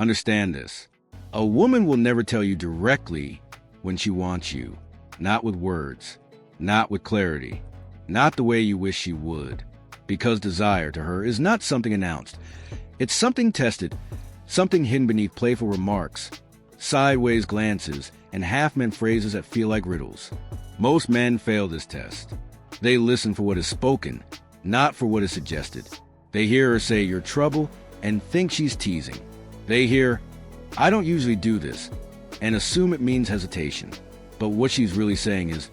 Understand this. A woman will never tell you directly when she wants you, not with words, not with clarity, not the way you wish she would, because desire to her is not something announced. It's something tested, something hidden beneath playful remarks, sideways glances, and half-meant phrases that feel like riddles. Most men fail this test. They listen for what is spoken, not for what is suggested. They hear her say, "You're trouble," and think she's teasing. They hear, "I don't usually do this," and assume it means hesitation. But what she's really saying is,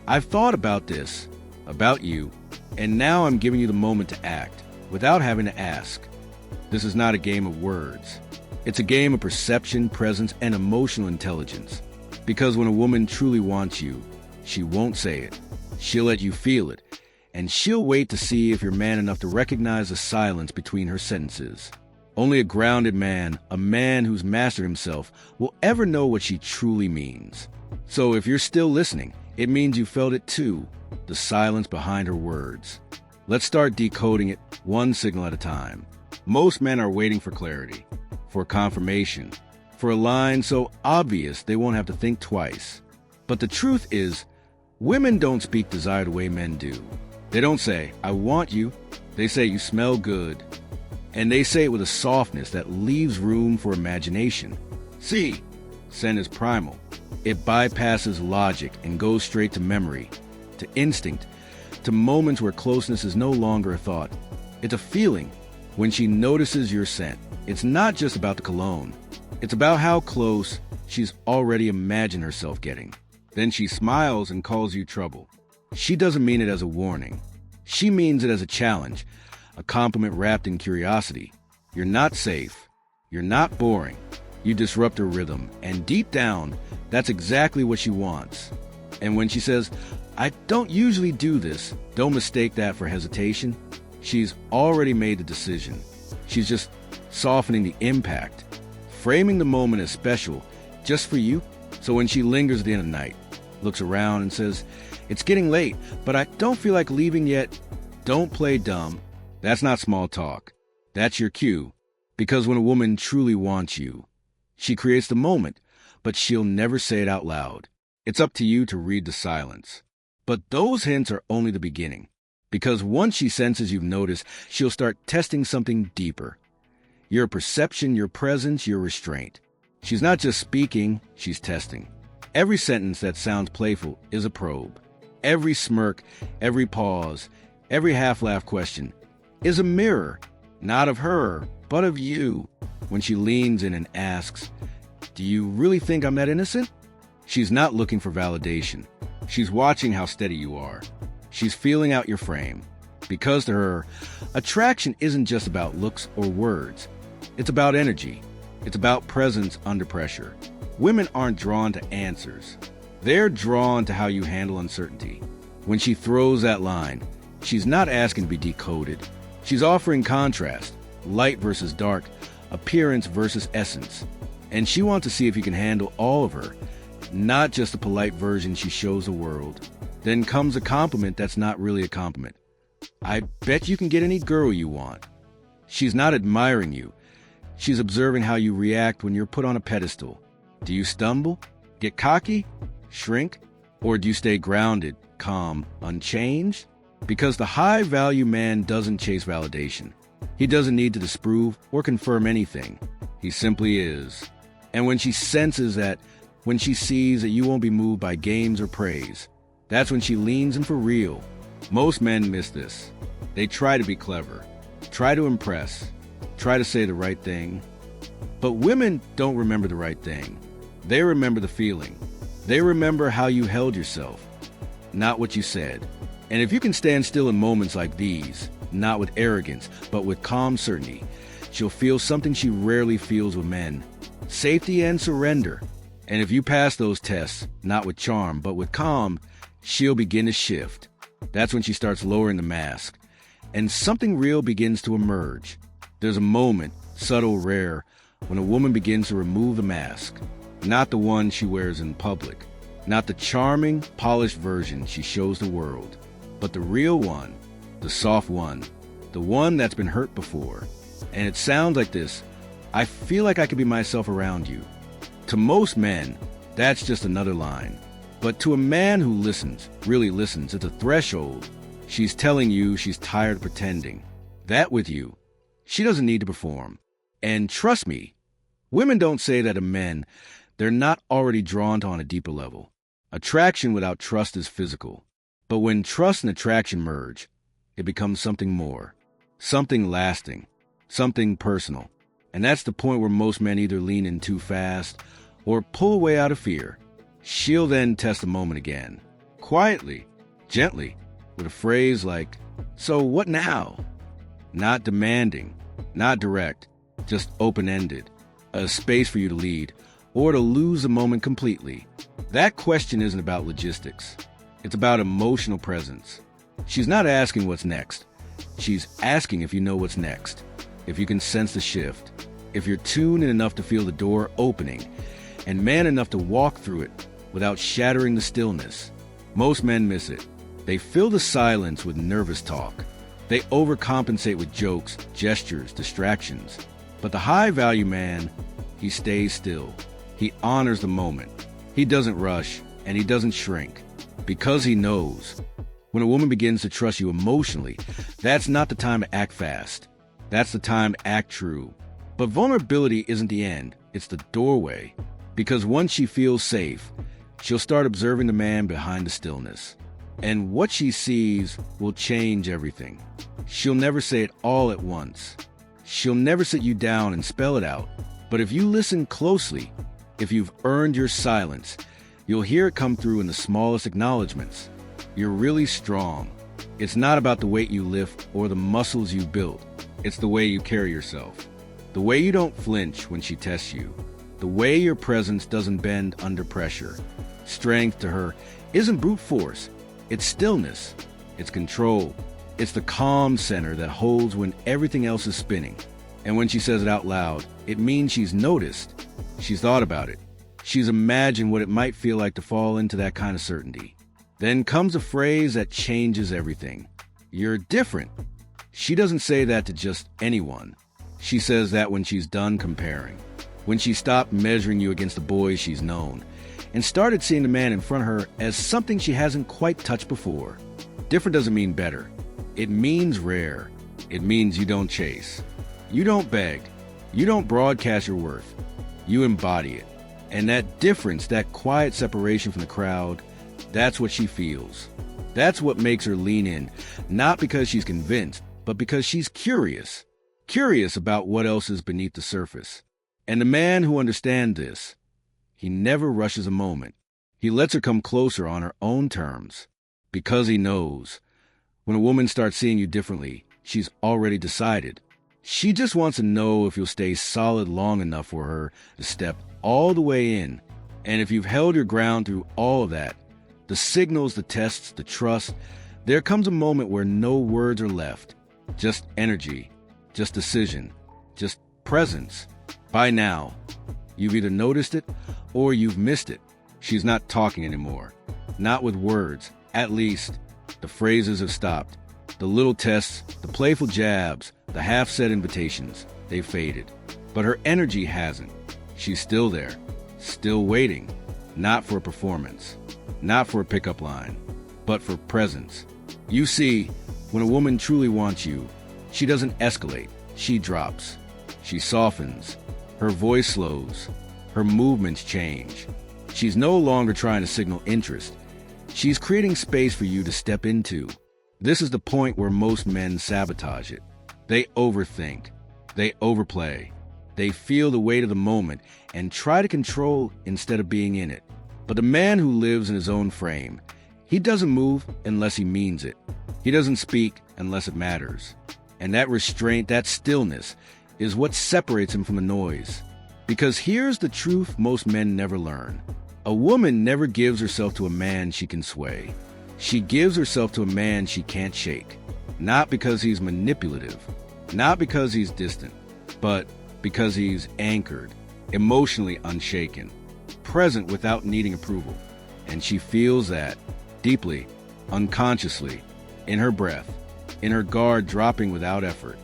"I've thought about this, about you, and now I'm giving you the moment to act, without having to ask." This is not a game of words. It's a game of perception, presence, and emotional intelligence. Because when a woman truly wants you, she won't say it. She'll let you feel it, and she'll wait to see if you're man enough to recognize the silence between her sentences. Only a grounded man, a man who's mastered himself, will ever know what she truly means. So if you're still listening, it means you felt it too, the silence behind her words. Let's start decoding it one signal at a time. Most men are waiting for clarity, for confirmation, for a line so obvious they won't have to think twice. But the truth is, women don't speak desire the way men do. They don't say, "I want you." They say, "You smell good." And they say it with a softness that leaves room for imagination. See, scent is primal. It bypasses logic and goes straight to memory, to instinct, to moments where closeness is no longer a thought. It's a feeling. When she notices your scent, it's not just about the cologne. It's about how close she's already imagined herself getting. Then she smiles and calls you trouble. She doesn't mean it as a warning. She means it as a challenge, a compliment wrapped in curiosity. You're not safe. You're not boring. You disrupt her rhythm, and deep down, that's exactly what she wants. And when she says, "I don't usually do this," don't mistake that for hesitation. She's already made the decision. She's just softening the impact, framing the moment as special just for you. So when she lingers at the end of the night, looks around and says, "It's getting late, but I don't feel like leaving yet," don't play dumb. That's not small talk. That's your cue. Because when a woman truly wants you, she creates the moment, but she'll never say it out loud. It's up to you to read the silence. But those hints are only the beginning. Because once she senses you've noticed, she'll start testing something deeper. Your perception, your presence, your restraint. She's not just speaking, she's testing. Every sentence that sounds playful is a probe. Every smirk, every pause, every half-laugh question is a mirror, not of her, but of you. When she leans in and asks, "Do you really think I'm that innocent?" She's not looking for validation. She's watching how steady you are. She's feeling out your frame. Because to her, attraction isn't just about looks or words. It's about energy. It's about presence under pressure. Women aren't drawn to answers. They're drawn to how you handle uncertainty. When she throws that line, she's not asking to be decoded. She's offering contrast, light versus dark, appearance versus essence. And she wants to see if you can handle all of her, not just the polite version she shows the world. Then comes a compliment that's not really a compliment. "I bet you can get any girl you want." She's not admiring you. She's observing how you react when you're put on a pedestal. Do you stumble, get cocky, shrink, or do you stay grounded, calm, unchanged? Because the high-value man doesn't chase validation. He doesn't need to disprove or confirm anything. He simply is. And when she senses that, when she sees that you won't be moved by games or praise, that's when she leans in for real. Most men miss this. They try to be clever, try to impress, try to say the right thing. But women don't remember the right thing. They remember the feeling. They remember how you held yourself, not what you said. And if you can stand still in moments like these, not with arrogance, but with calm certainty, she'll feel something she rarely feels with men: safety and surrender. And if you pass those tests, not with charm, but with calm, she'll begin to shift. That's when she starts lowering the mask, and something real begins to emerge. There's a moment, subtle, rare, when a woman begins to remove the mask, not the one she wears in public, not the charming, polished version she shows the world, but the real one, the soft one, the one that's been hurt before. And it sounds like this: I feel like I could be myself around you. To most men, that's just another line. But to a man who listens, really listens, it's a threshold. She's telling you she's tired of pretending. That with you, she doesn't need to perform. And trust me, women don't say that to men. They're not already drawn to on a deeper level. Attraction without trust is physical. But when trust and attraction merge, it becomes something more, something lasting, something personal. And that's the point where most men either lean in too fast or pull away out of fear. She'll then test the moment again, quietly, gently, with a phrase like, "So what now?" Not demanding, not direct, just open-ended, a space for you to lead or to lose the moment completely. That question isn't about logistics. It's about emotional presence. She's not asking what's next. She's asking if you know what's next, if you can sense the shift, if you're tuned in enough to feel the door opening, and man enough to walk through it without shattering the stillness. Most men miss it. They fill the silence with nervous talk. They overcompensate with jokes, gestures, distractions. But the high-value man, he stays still. He honors the moment. He doesn't rush, and he doesn't shrink, because he knows. When a woman begins to trust you emotionally, that's not the time to act fast. That's the time to act true. But vulnerability isn't the end. It's the doorway. Because once she feels safe, she'll start observing the man behind the stillness. And what she sees will change everything. She'll never say it all at once. She'll never sit you down and spell it out. But if you listen closely, if you've earned your silence, you'll hear it come through in the smallest acknowledgments. You're really strong. It's not about the weight you lift or the muscles you built. It's the way you carry yourself. The way you don't flinch when she tests you. The way your presence doesn't bend under pressure. Strength to her isn't brute force. It's stillness. It's control. It's the calm center that holds when everything else is spinning. And when she says it out loud, it means she's noticed. She's thought about it. She's imagined what it might feel like to fall into that kind of certainty. Then comes a phrase that changes everything. You're different. She doesn't say that to just anyone. She says that when she's done comparing. When she stopped measuring you against the boys she's known and started seeing the man in front of her as something she hasn't quite touched before. Different doesn't mean better. It means rare. It means you don't chase. You don't beg. You don't broadcast your worth. You embody it. And that difference, that quiet separation from the crowd, that's what she feels. That's what makes her lean in, not because she's convinced, but because she's curious. Curious about what else is beneath the surface. And the man who understands this, he never rushes a moment. He lets her come closer on her own terms. Because he knows. When a woman starts seeing you differently, she's already decided. She just wants to know if you'll stay solid long enough for her to step all the way in. And if you've held your ground through all of that, the signals, the tests, the trust, there comes a moment where no words are left. Just energy, just decision, just presence. By now, you've either noticed it or you've missed it. She's not talking anymore. Not with words. At least, the phrases have stopped. The little tests, the playful jabs, the half-said invitations, they've faded. But her energy hasn't. She's still there, still waiting, not for a performance, not for a pickup line, but for presence. You see, when a woman truly wants you, she doesn't escalate, she drops. She softens, her voice slows, her movements change. She's no longer trying to signal interest. She's creating space for you to step into. This is the point where most men sabotage it. They overthink. They overplay. They feel the weight of the moment and try to control instead of being in it. But the man who lives in his own frame, he doesn't move unless he means it. He doesn't speak unless it matters. And that restraint, that stillness, is what separates him from the noise. Because here's the truth most men never learn. A woman never gives herself to a man she can sway. She gives herself to a man she can't shake. Not because he's manipulative, not because he's distant, but because he's anchored, emotionally unshaken, present without needing approval. And she feels that, deeply, unconsciously, in her breath, in her guard dropping without effort.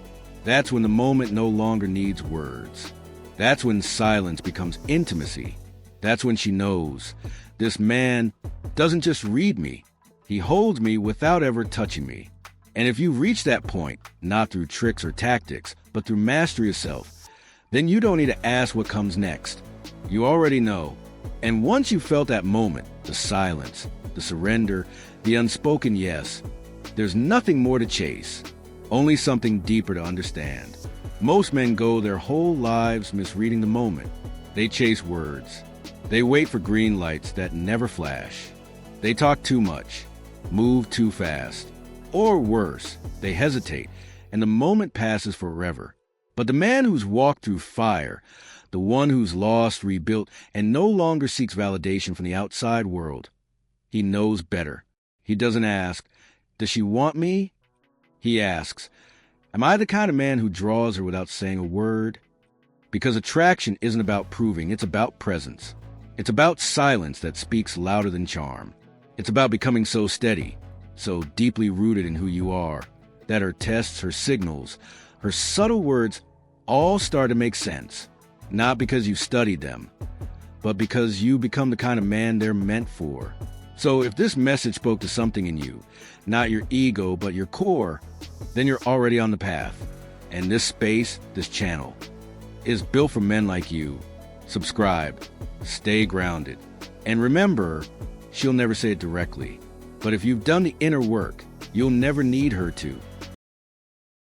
That's when the moment no longer needs words. That's when silence becomes intimacy. That's when she knows this man doesn't just read me, he holds me without ever touching me. And if you reach that point, not through tricks or tactics, but through mastery of self, then you don't need to ask what comes next. You already know. And once you felt that moment, the silence, the surrender, the unspoken yes, there's nothing more to chase, only something deeper to understand. Most men go their whole lives misreading the moment. They chase words. They wait for green lights that never flash. They talk too much, move too fast. Or worse, they hesitate, and the moment passes forever. But the man who's walked through fire, the one who's lost, rebuilt, and no longer seeks validation from the outside world, he knows better. He doesn't ask, "Does she want me?" He asks, "Am I the kind of man who draws her without saying a word?" Because attraction isn't about proving, it's about presence. It's about silence that speaks louder than charm. It's about becoming so steady, so deeply rooted in who you are, that her tests, her signals, her subtle words all start to make sense. Not because you studied them, but because you become the kind of man they're meant for. So if this message spoke to something in you, not your ego, but your core, then you're already on the path. And this space, this channel, is built for men like you. Subscribe, stay grounded, and remember, she'll never say it directly. But if you've done the inner work, you'll never need her to.